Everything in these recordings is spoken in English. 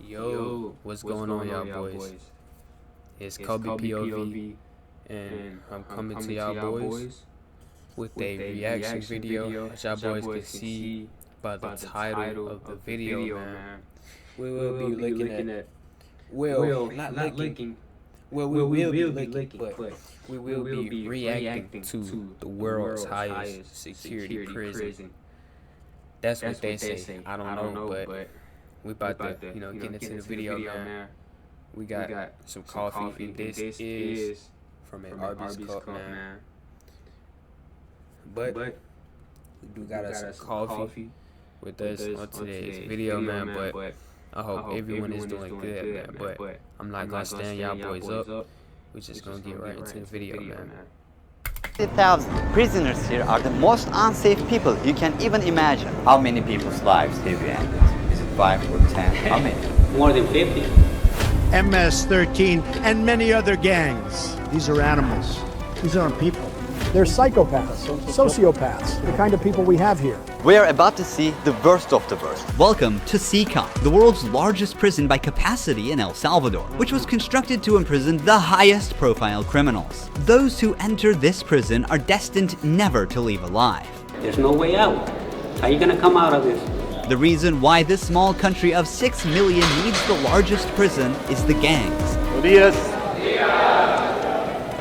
Yo, what's going on, y'all boys? It's Kobe POV, and I'm coming to y'all boys with a reaction video, as y'all boys can see by the title of the video, man. We will be looking at, not licking, we will be licking, but we will be reacting to the world's highest security prison. That's what they say. I don't know, but we about to, get into the video, man. We got some coffee, and this is from an Arby's cup, man. But we do got us some coffee with us on today's video, man. But I hope everyone is doing good, man. But I'm not gonna stand y'all boys up. We're just gonna get right into the video, man. 50,000 prisoners here are the most unsafe people you can even imagine. How many people's lives have you ended? Is it 5 or 10? How many? More than 50. MS-13 and many other gangs. These are animals. These aren't people. They're psychopaths, sociopaths, the kind of people we have here. We are about to see the worst of the worst. Welcome to CICOT, the world's largest prison by capacity in El Salvador, which was constructed to imprison the highest profile criminals. Those who enter this prison are destined never to leave alive. There's no way out. How are you gonna come out of this? The reason why this small country of 6 million needs the largest prison is the gangs.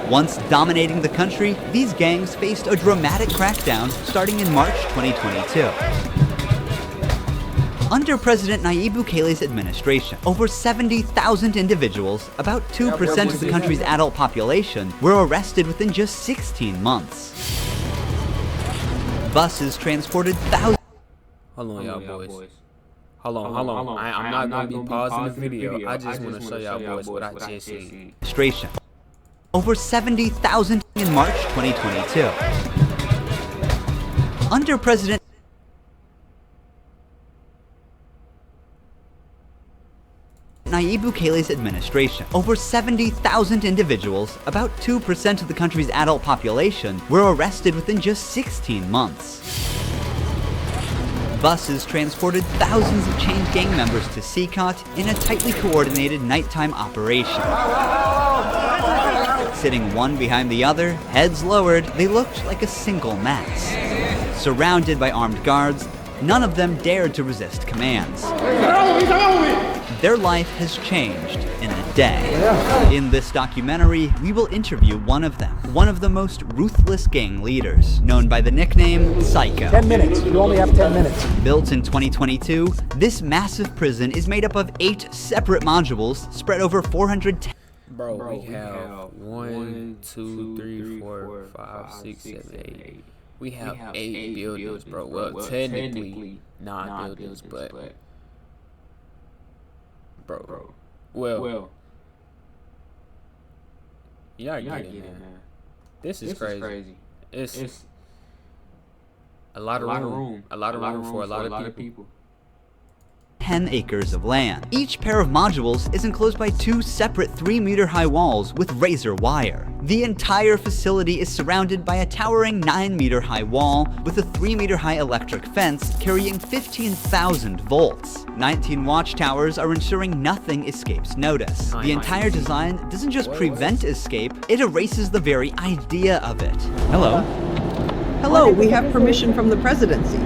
Once dominating the country, these gangs faced a dramatic crackdown starting in March 2022. Under President Nayib Bukele's administration, over 70,000 individuals, about 2% of the country's adult population, were arrested within just 16 months. Buses transported thousands. Hold on, y'all boys. Hold on. I'm not gonna be pausing the video. I just want to show y'all boys what I just seen. Over 70,000 in March 2022. Under President Nayib Bukele's administration, over 70,000 individuals, about 2% of the country's adult population, were arrested within just 16 months. Buses transported thousands of chained gang members to CICOT in a tightly coordinated nighttime operation. Sitting one behind the other, heads lowered, they looked like a single mass. Surrounded by armed guards, none of them dared to resist commands. Their life has changed in a day. In this documentary, we will interview one of them, one of the most ruthless gang leaders, known by the nickname Psycho. 10 minutes. You only have 10 minutes. Built in 2022, this massive prison is made up of 8 separate modules spread over 410. Bro, we have 1, 2, 3, 4, 5, 6, 7, 8. We have 8 buildings, bro. Well, technically, 9 buildings, but... Bro. Well. Y'all get it, man. This is crazy. It's a lot of room. A lot of room for a lot of people. 10 acres of land. Each pair of modules is enclosed by 2 separate 3-meter-high walls with razor wire. The entire facility is surrounded by a towering 9-meter-high wall with a 3-meter-high electric fence carrying 15,000 volts. 19 watchtowers are ensuring nothing escapes notice. The entire design doesn't just prevent escape, it erases the very idea of it. Hello. Hello, we have permission from the presidency.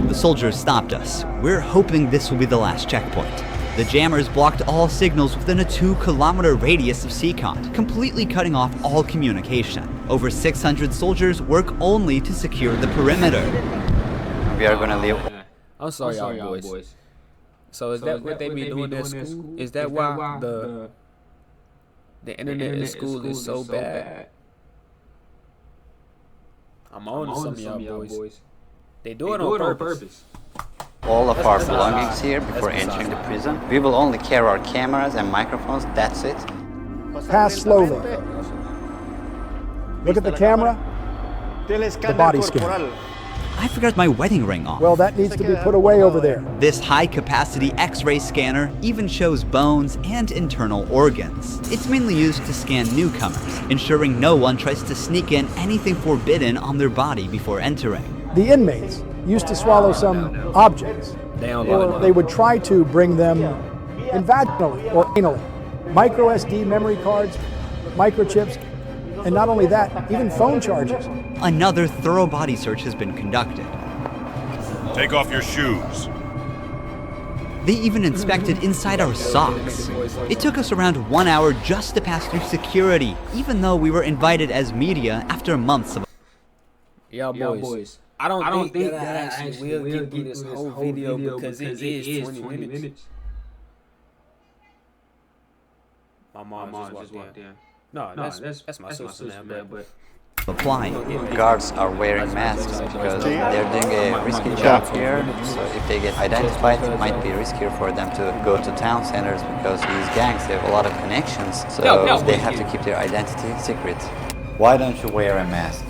The soldiers stopped us. We're hoping this will be the last checkpoint. The jammers blocked all signals within a 2-kilometer radius of CICOT, completely cutting off all communication. Over 600 soldiers work only to secure the perimeter. We are gonna leave. I'm sorry, y'all boys. So is that what they be doing at school? Is that why the internet at school is so bad? I'm on to some of y'all boys. They do it on purpose. All of our belongings here before entering the prison. We will only carry our cameras and microphones, that's it. Pass slowly. Look at the camera. The body scan. I forgot my wedding ring on. Well, that needs to be put away over there. This high-capacity X-ray scanner even shows bones and internal organs. It's mainly used to scan newcomers, ensuring no one tries to sneak in anything forbidden on their body before entering. The inmates used to swallow some objects, They don't or like they would try to bring them in vaginally or anally. Micro SD memory cards, microchips, and not only that, even phone chargers. Another thorough body search has been conducted. Take off your shoes. They even inspected inside our socks. It took us around 1 hour just to pass through security, even though we were invited as media after months of... Y'all boys. I don't think that I actually will get through this whole video because it is 20 minutes. My mom just walked in. No, that's my sister now, but applying. Guards are wearing masks because they're doing a risky job here. So if they get identified, it might be riskier for them to go to town centers because these gangs have a lot of connections. So they have to keep their identity secret. Why don't you wear a mask?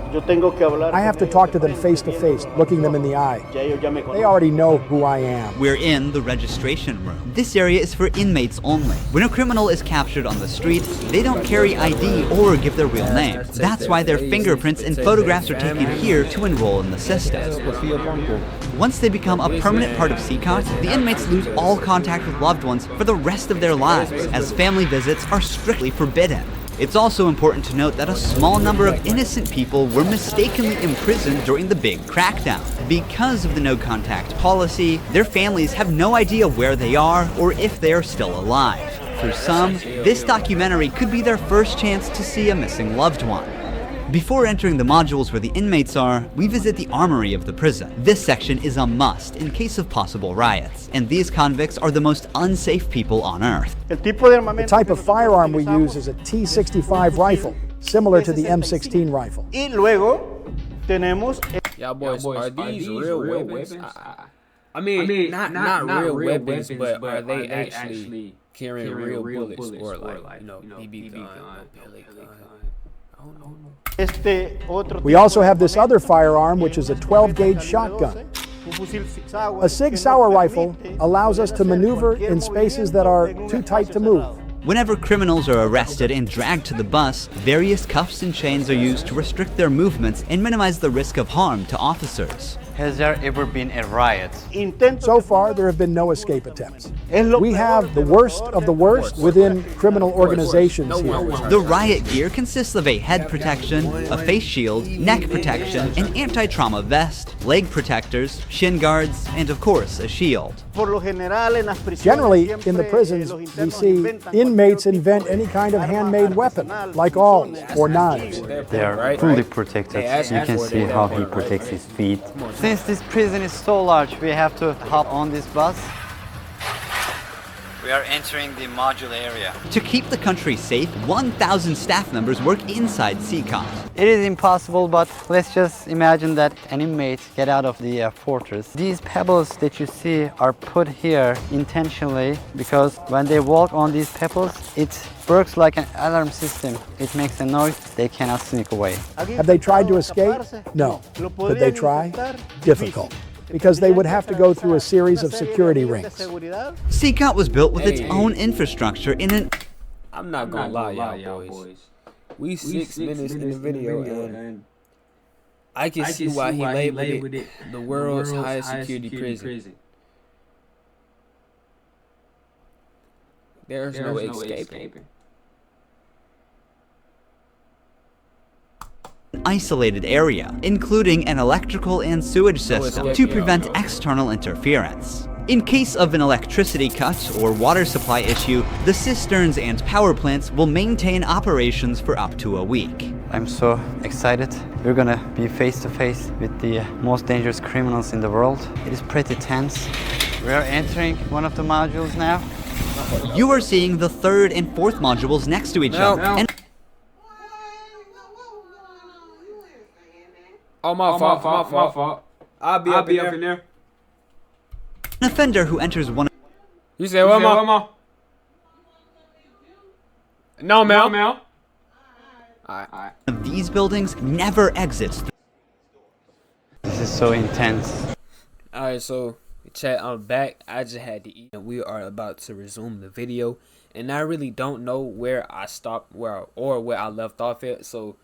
I have to talk to them face to face, looking them in the eye. They already know who I am. We're in the registration room. This area is for inmates only. When a criminal is captured on the street, they don't carry ID or give their real name. That's why their fingerprints and photographs are taken here to enroll in the system. Once they become a permanent part of CCOT, the inmates lose all contact with loved ones for the rest of their lives, as family visits are strictly forbidden. It's also important to note that a small number of innocent people were mistakenly imprisoned during the big crackdown. Because of the no-contact policy, their families have no idea where they are or if they are still alive. For some, this documentary could be their first chance to see a missing loved one. Before entering the modules where the inmates are, we visit the armory of the prison. This section is a must in case of possible riots, and these convicts are the most unsafe people on Earth. The type of firearm we use is a T65 rifle, similar to the M16 rifle. y'all boys, are these real weapons? I mean, not real weapons, but are they actually carrying real bullets or like, BB gun, pellet gun? I don't know. We also have this other firearm, which is a 12-gauge shotgun. A Sig Sauer rifle allows us to maneuver in spaces that are too tight to move. Whenever criminals are arrested and dragged to the bus, various cuffs and chains are used to restrict their movements and minimize the risk of harm to officers. Has there ever been a riot? So far, there have been no escape attempts. We have the worst of the worst within criminal organizations here. The riot gear consists of a head protection, a face shield, neck protection, an anti-trauma vest, leg protectors, shin guards, and of course, a shield. Generally, in the prisons, we see inmates invent any kind of handmade weapon, like awls or knives. They are fully protected. You can see how he protects his feet. Since this prison is so large, we have to hop on this bus. We are entering the module area. To keep the country safe, 1,000 staff members work inside CCOT. It is impossible, but let's just imagine that an inmate get out of the fortress. These pebbles that you see are put here intentionally because when they walk on these pebbles, it works like an alarm system. It makes a noise, they cannot sneak away. Have they tried to escape? No. Could they try? Difficult, because they would have to go through a series of security rings. CCOT was built with its own infrastructure in an... I'm not gonna lie, y'all boys. We 6 minutes in the video, and I can see why he labeled it the world's highest security prison. There's no escaping. Isolated area, including an electrical and sewage system to prevent external interference. In case of an electricity cut or water supply issue, the cisterns and power plants will maintain operations for up to a week. I'm so excited. We're gonna be face to face with the most dangerous criminals in the world. It is pretty tense. We are entering one of the modules now. You are seeing the third and fourth modules next to each other. And my fault. I'll be up in there. an offender who enters one You said what, ma? No, Mel. Alright. of these buildings never exits. This is so intense. Alright, so chat, I'm back. I just had to eat, and we are about to resume the video. And I really don't know where I stopped, where I left off at. So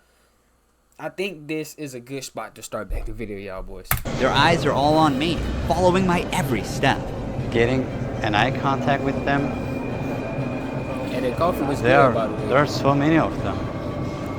I think this is a good spot to start back the video, y'all boys. Their eyes are all on me, following my every step. Getting an eye contact with them. And the coffee was There good, by the way. are so many of them.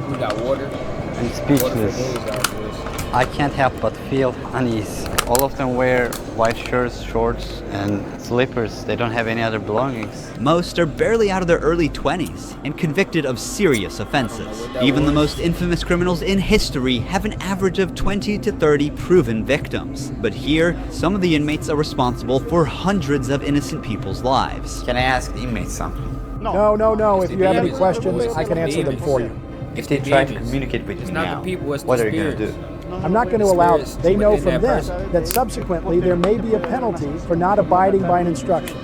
We got water. I'm Water for speechless. days, y'all boys. I can't help but feel unease. All of them wear white shirts, shorts, and slippers. They don't have any other belongings. Most are barely out of their early 20s and convicted of serious offenses. Even the most infamous criminals in history have an average of 20 to 30 proven victims. But here, some of the inmates are responsible for hundreds of innocent people's lives. Can I ask the inmates something? No. If you have any It's the questions, demons. I can answer them for you. If they the try to demons. communicate with It's you not now, the people, it's the what are you going to spirits. do? I'm not going to The allow, spirits they know within from that this person. that subsequently there may be a penalty for not abiding by an instruction.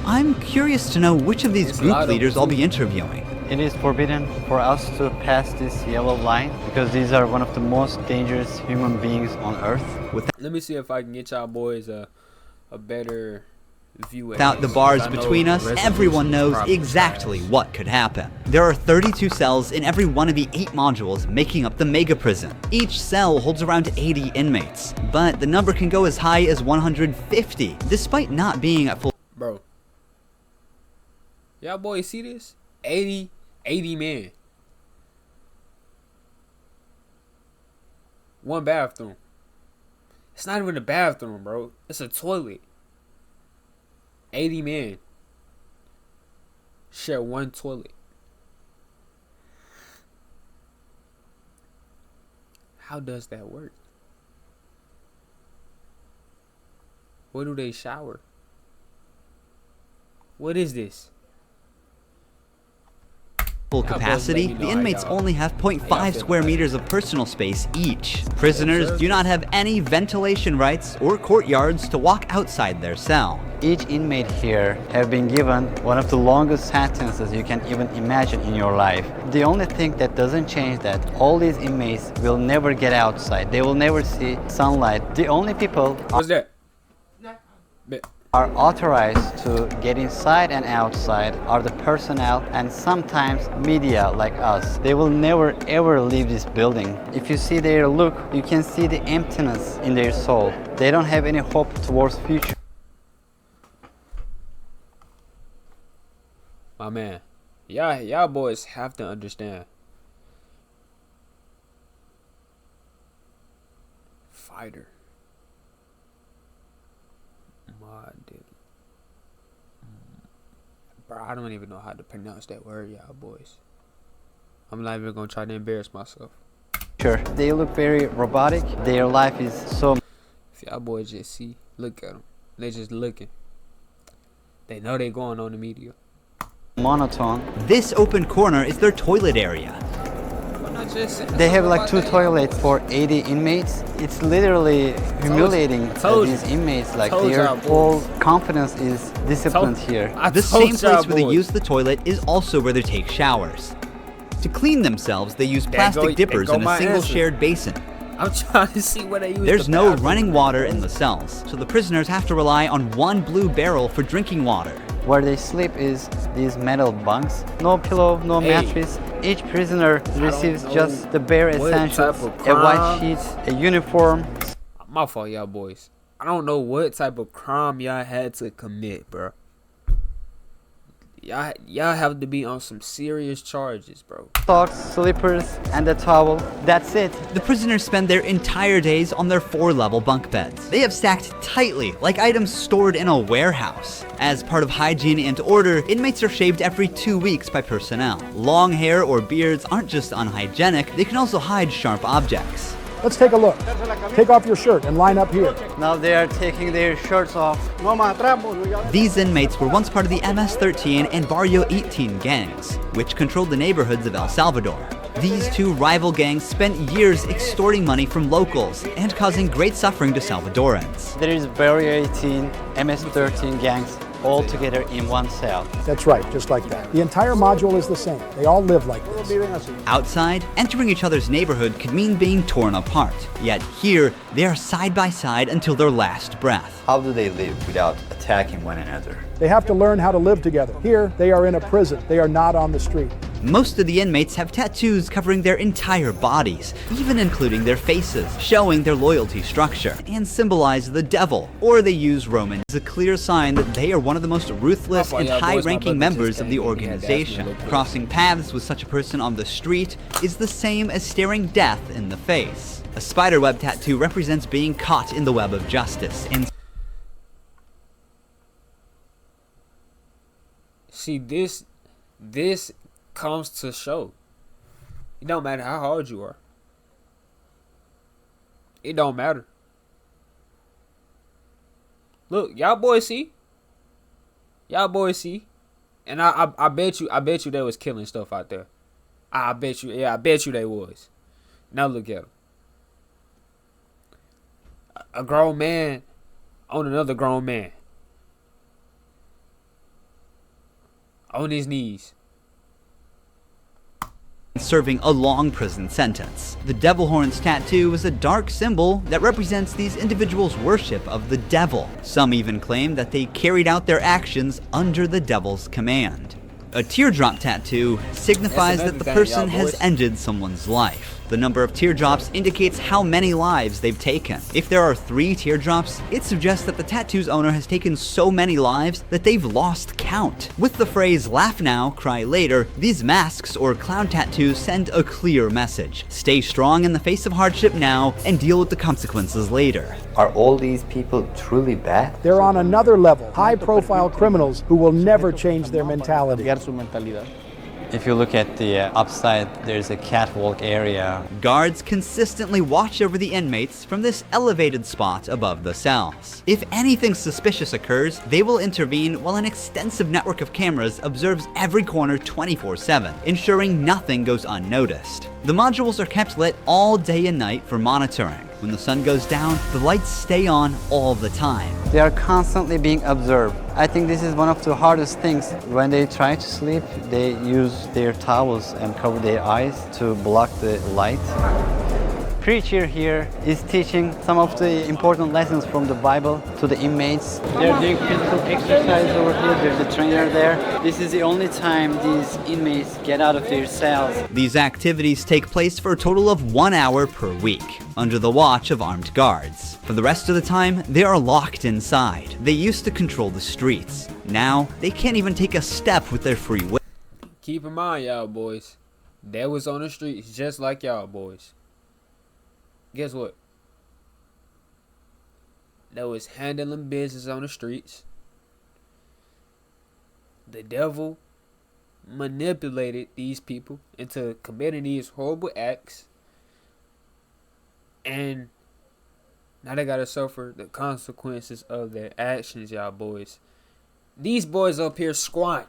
I'm curious to know which of these It's group loud leaders up I'll too. be interviewing. It is forbidden for us to pass this yellow line because these are one of the most dangerous human beings on earth. Let me see if I can get y'all boys a better view. Without the bars between us, everyone knows exactly what could happen. There are 32 cells in every one of the 8 modules making up the mega prison. Each cell holds around 80 inmates, but the number can go as high as 150, despite not being at full. Bro. Y'all boys see this? 80 men. One bathroom. It's not even a bathroom, bro. It's a toilet. 80 men share one toilet. How does that work? Where do they shower? What is this? Full Yeah, boys, capacity, let me know the how inmates y'all- only have y'all 0.5 feel square about it. meters of personal space each. Prisoners do not have any ventilation rights or courtyards to walk outside their cell. Each inmate here have been given one of the longest sentences you can even imagine in your life. The only thing that doesn't change that all these inmates will never get outside. They will never see sunlight. The only people What's that? Bet. are authorized to get inside and outside are the personnel and sometimes media like us. They will never ever leave this building. If you see their look, you can see the emptiness in their soul. They don't have any hope towards future. My man. Y'all boys have to understand. Fighter. Bro, I don't even know how to pronounce that word, y'all boys. I'm not even gonna try to embarrass myself. They look very robotic. Their life is so If y'all boys just see, look at them. They just looking. They know they going on the media. monotone. This open corner is their toilet area. Why not just say They have something like about 2 that? toilets for 80 inmates. It's literally humiliating that told you. these inmates, like Told their y'all boys. whole confidence is disciplined Told- here. I The told same place y'all where they boys. use the toilet is also where they take showers. To clean themselves, they use There plastic there dippers go in a my single answer. shared basin. I'm trying to see where they use There's the no bathroom. running water in the cells, so the prisoners have to rely on one blue barrel for drinking water. Where they sleep is these metal bunks. No pillow, no Hey. mattress. Each prisoner receives know just the bare what essentials. type of A white crime- sheet, a uniform. My fault, y'all boys. I don't know what type of crime y'all had to commit, bro. Y'all have to be on some serious charges, bro. Socks, slippers, and a towel. That's it. The prisoners spend their entire days on their 4-level bunk beds. They have stacked tightly, like items stored in a warehouse. As part of hygiene and order, inmates are shaved every 2 weeks by personnel. Long hair or beards aren't just unhygienic, they can also hide sharp objects. Let's take a look. Take off your shirt and line up here. Now they are taking their shirts off. These inmates were once part of the MS-13 and Barrio 18 gangs, which controlled the neighborhoods of El Salvador. These two rival gangs spent years extorting money from locals and causing great suffering to Salvadorans. There is Barrio 18, MS-13 gangs all together in one cell. That's right, just like that. The entire module is the same. They all live like this. Outside, entering each other's neighborhood could mean being torn apart. Yet here, they are side by side until their last breath. How do they live without attacking one another? They have to learn how to live together. Here, they are in a prison. They are not on the street. Most of the inmates have tattoos covering their entire bodies, even including their faces, showing their loyalty structure, and symbolize the devil, or they use Roman as a clear sign that they are one of the most ruthless and high-ranking members of the organization. Crossing paths with such a person on the street is the same as staring death in the face. A spiderweb tattoo represents being caught in the web of justice, and see, this comes to show. It don't matter how hard you are. It don't matter. Look, y'all boys see. Y'all boys see. And I bet you they was killing stuff out there. I bet you they was. Now look at them. A grown man on another grown man. On his knees. serving a long prison sentence. The devil horns tattoo is a dark symbol that represents these individuals' worship of the devil. Some even claim that they carried out their actions under the devil's command. A teardrop tattoo signifies that the person has ended someone's life. The number of teardrops indicates how many lives they've taken. If there are 3 teardrops, it suggests that the tattoo's owner has taken so many lives that they've lost count. With the phrase "laugh now, cry later," these masks or clown tattoos send a clear message. Stay strong in the face of hardship now and deal with the consequences later. Are all these people truly bad? They're on another level, high-profile criminals who will never change their mentality. If you look at the upside, there's a catwalk area. Guards consistently watch over the inmates from this elevated spot above the cells. If anything suspicious occurs, they will intervene while an extensive network of cameras observes every corner 24/7, ensuring nothing goes unnoticed. The modules are kept lit all day and night for monitoring. When the sun goes down, the lights stay on all the time. They are constantly being observed. I think this is one of the hardest things. When they try to sleep, they use their towels and cover their eyes to block the light. Preacher here is teaching some of the important lessons from the Bible to the inmates. They're doing physical exercise over here. There's a trainer there. This is the only time these inmates get out of their cells. These activities take place for a total of 1 hour per week, under the watch of armed guards. For the rest of the time, they are locked inside. They used to control the streets. Now, they can't even take a step with their free will. Keep in mind, y'all boys, they was on the streets just like y'all boys. Guess what? They was handling business on the streets. The devil manipulated these people into committing these horrible acts. And now they gotta suffer the consequences of their actions, y'all boys. These boys up here squatting.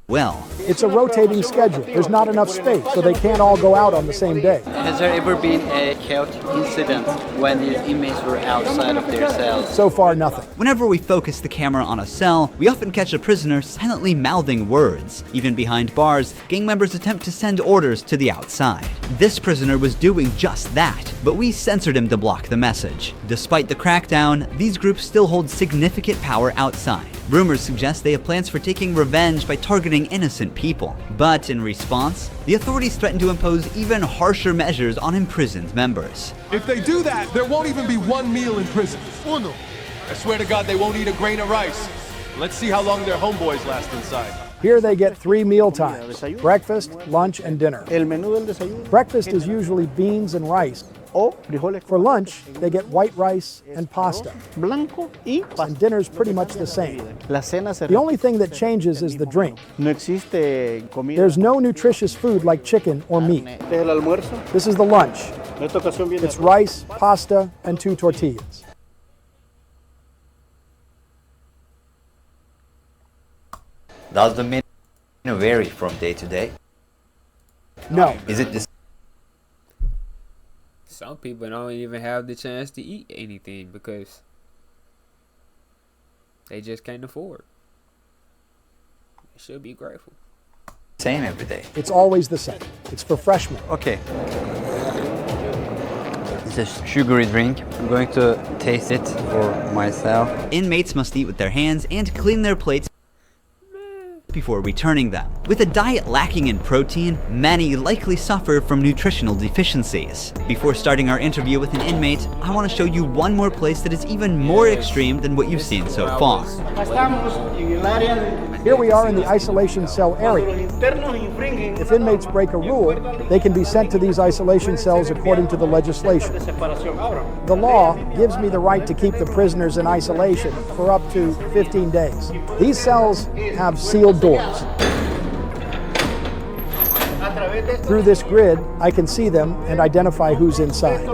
Well, It's a rotating schedule. There's not enough space, so they can't all go out on the same day. Has there ever been a chaotic incident when these inmates were outside of their cells? So far, nothing. whenever we focus the camera on a cell, we often catch a prisoner silently mouthing words. Even behind bars, gang members attempt to send orders to the outside. This prisoner was doing just that, but we censored him to block the message. Despite the crackdown, these groups still hold significant power outside. Rumors suggest they have plans for taking revenge by targeting innocent people. But in response, the authorities threaten to impose even harsher measures on imprisoned members. If they do that, there won't even be one meal in prison. Uno. I swear to God, they won't eat a grain of rice. Let's see how long their homeboys last inside. Here they get 3 meal times: breakfast, lunch, and dinner. Breakfast is usually beans and rice. For lunch, they get white rice and pasta. And dinner's pretty much the same. The only thing that changes is the drink. There's no nutritious food like chicken or meat. This is the lunch. It's rice, pasta, and 2 tortillas. Does the menu vary from day to day? No. Is it this? Some people don't even have the chance to eat anything because they just can't afford. They should be grateful. Same every day. It's always the same. It's for freshmen. Okay. It's a sugary drink. I'm going to taste it for myself. Inmates must eat with their hands and clean their plates before returning them. With a diet lacking in protein, many likely suffer from nutritional deficiencies. Before starting our interview with an inmate, I want to show you one more place that is even more extreme than what you've seen so far. Here we are in the isolation cell area. If inmates break a rule, they can be sent to these isolation cells according to the legislation. The law gives me the right to keep the prisoners in isolation for up to 15 days. These cells have sealed doors. Through this grid, I can see them and identify who's inside.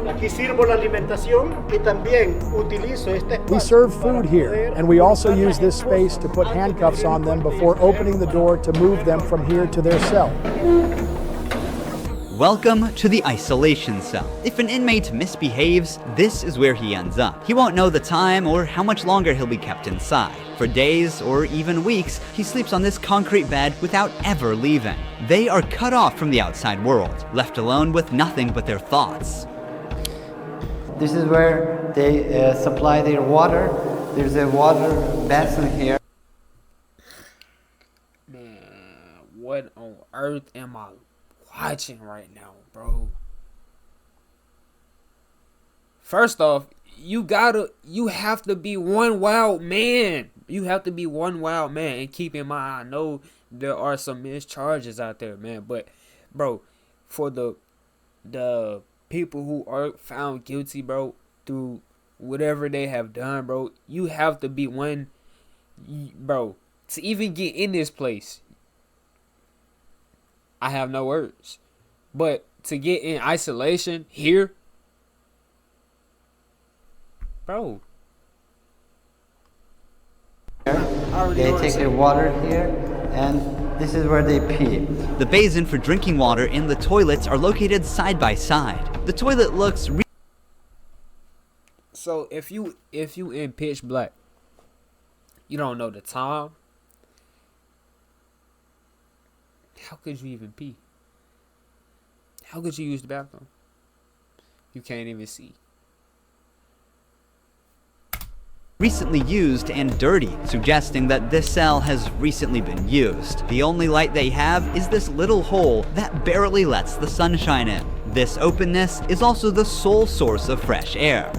We serve food here, and we also use this space to put handcuffs on them before opening the door to move them from here to their cell. Welcome to the isolation cell. If an inmate misbehaves, this is where he ends up. He won't know the time or how much longer he'll be kept inside. For days or even weeks, he sleeps on this concrete bed without ever leaving. They are cut off from the outside world, left alone with nothing but their thoughts. This is where they supply their water. There's a water basin here. Man, what on earth am I watching right now, bro? First off, you have to be one wild man. You have to be one wild man. And keep in mind, I know there are some mischarges out there, man. But, bro, for the people who are found guilty, bro, through whatever they have done, bro, you have to be one, bro, to even get in this place. I have no words. But to get in isolation here, bro. They take their water here, and this is where they pee. The basin for drinking water and the toilets are located side by side. The toilet looks so if you in pitch black, you don't know the time. How could you even pee? How could you use the bathroom? You can't even see. recently used and dirty, suggesting that this cell has recently been used. The only light they have is this little hole that barely lets the sunshine in. This openness is also the sole source of fresh air.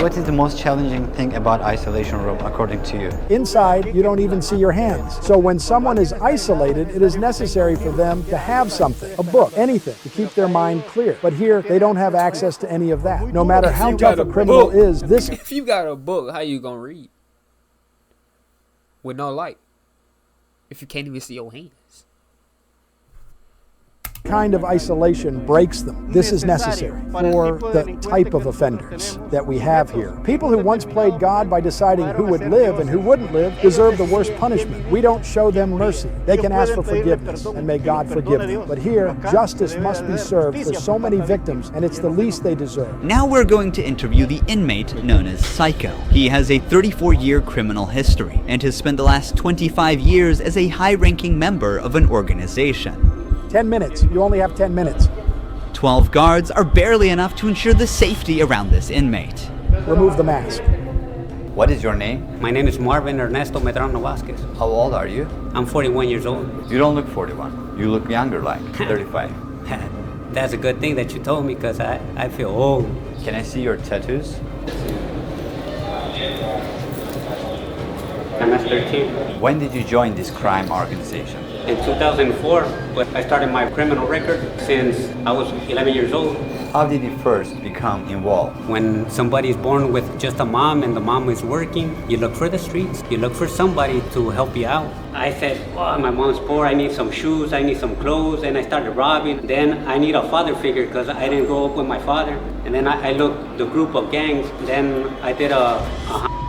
What is the most challenging thing about isolation room according to you? Inside, you don't even see your hands. So when someone is isolated, it is necessary for them to have something, a book, anything, to keep their mind clear. But here, they don't have access to any of that. No matter how tough a criminal is, this... If you got a book, how you gonna read? With no light. If you can't even see your hands. kind of isolation breaks them. This is necessary for the type of offenders that we have here. People who once played God by deciding who would live and who wouldn't live deserve the worst punishment. We don't show them mercy. They can ask for forgiveness, and may God forgive them. But here, justice must be served for so many victims, and it's the least they deserve. Now we're going to interview the inmate known as Psycho. He has a 34-year criminal history and has spent the last 25 years as a high-ranking member of an organization. 10 minutes. You only have 10 minutes. 12 guards are barely enough to ensure the safety around this inmate. Remove the mask. What is your name? My name is Marvin Ernesto Medrano Vasquez. How old are you? I'm 41 years old. You don't look 41. You look younger, like 35. That's a good thing that you told me, because I feel old. Can I see your tattoos? I'm 13. When did you join this crime organization? In 2004, but I started my criminal record since I was 11 years old. How did you first become involved? When somebody is born with just a mom and the mom is working, you look for the streets. You look for somebody to help you out. I said, oh, my mom's poor, I need some shoes, I need some clothes, and I started robbing. Then I need a father figure because I didn't grow up with my father. And then I looked the group of gangs. Then I did a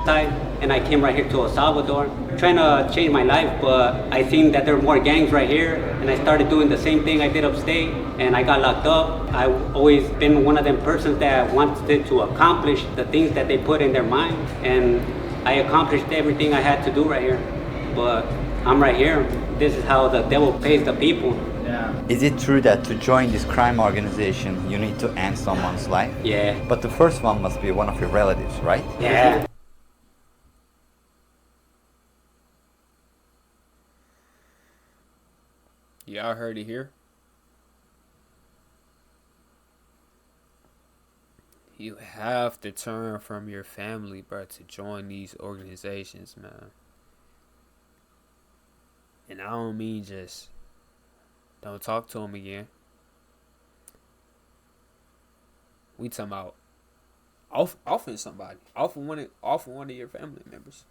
side, and I came right here to El Salvador, trying to change my life, but I seen that there were more gangs right here, and I started doing the same thing I did upstate, and I got locked up. I've always been one of them persons that wanted to accomplish the things that they put in their mind, and I accomplished everything I had to do right here. But I'm right here, This is how the devil pays the people. Is it true that to join this crime organization, you need to end someone's life? Yeah. But the first one must be one of your relatives, right? Yeah. Y'all heard it here. You have to turn from your family, bro, to join these organizations, man. And I don't mean just don't talk to them again. We talking about offing somebody, offing one of your family members.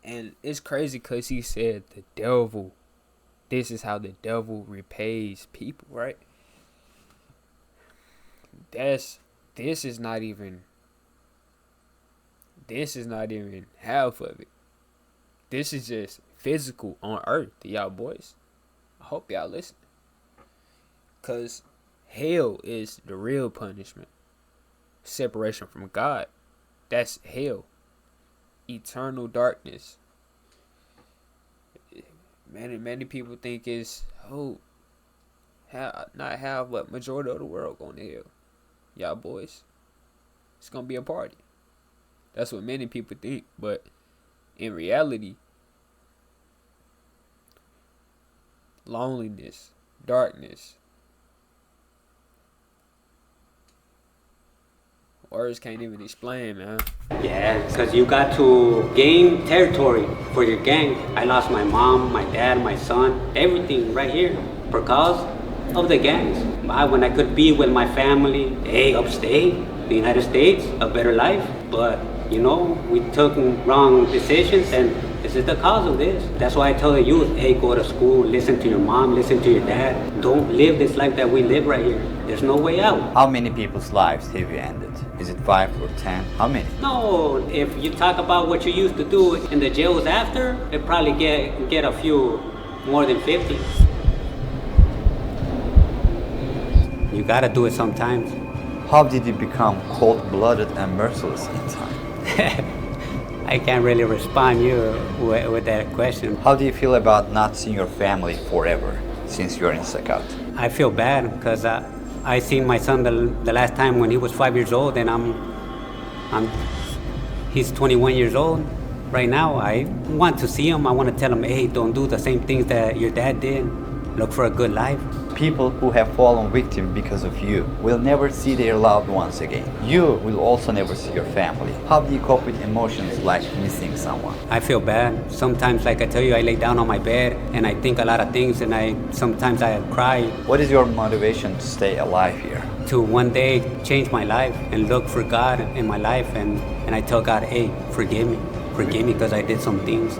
And it's crazy because he said the devil. This is how the devil repays people, right? This is not even half of it. This is just physical on earth, y'all boys. I hope y'all listen. Cause hell is the real punishment. Separation from God. That's hell. Eternal darkness. Many people think it's not half, but majority of the world going to hell. Y'all boys, it's gonna be a party. That's what many people think, but in reality, loneliness, darkness, words can't even explain, man. Yeah, because you got to gain territory for your gang. I lost my mom, my dad, my son, everything right here because of the gangs. When I could be with my family, upstate, the United States, a better life. But, we took wrong decisions, and this is the cause of this. That's why I tell the youth, go to school, listen to your mom, listen to your dad. Don't live this life that we live right here. There's no way out. How many people's lives have you ended? Is it 5 or 10? How many? No, if you talk about what you used to do in the jails after, it probably get a few more than 50. You gotta do it sometimes. How did you become cold-blooded and merciless in time? I can't really respond with that question. How do you feel about not seeing your family forever since you're in Sakat? I feel bad because I seen my son the last time when he was 5 years old, and he's 21 years old right now. I want to see him. I want to tell him, don't do the same things that your dad did. Look for a good life. People who have fallen victim because of you will never see their loved ones again. You will also never see your family. How do you cope with emotions like missing someone? I feel bad. Sometimes, like I tell you, I lay down on my bed and I think a lot of things, and sometimes I cry. What is your motivation to stay alive here? To one day change my life and look for God in my life, and I tell God, forgive me because I did some things.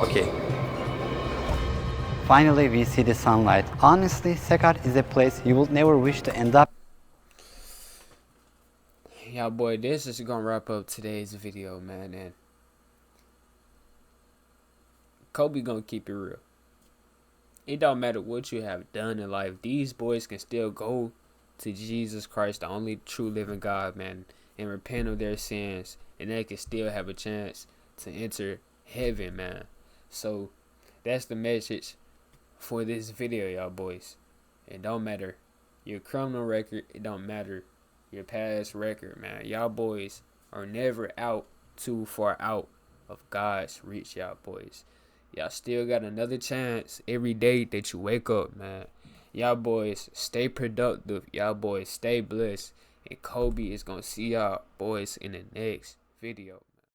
Okay. Finally, we see the sunlight. Honestly, Sakat is a place you will never wish to end up. Yeah, boy, this is gonna wrap up today's video, man. And Kobe gonna keep it real. It don't matter what you have done in life. These boys can still go to Jesus Christ, the only true living God, man, and repent of their sins, and they can still have a chance to enter heaven, man. So that's the message for this video, y'all boys. It don't matter your criminal record, it don't matter your past record, man. Y'all boys are never too far out of God's reach, y'all boys. Y'all still got another chance every day that you wake up, man. Y'all boys stay productive, y'all boys stay blessed, and Kobe is gonna see y'all boys in the next video.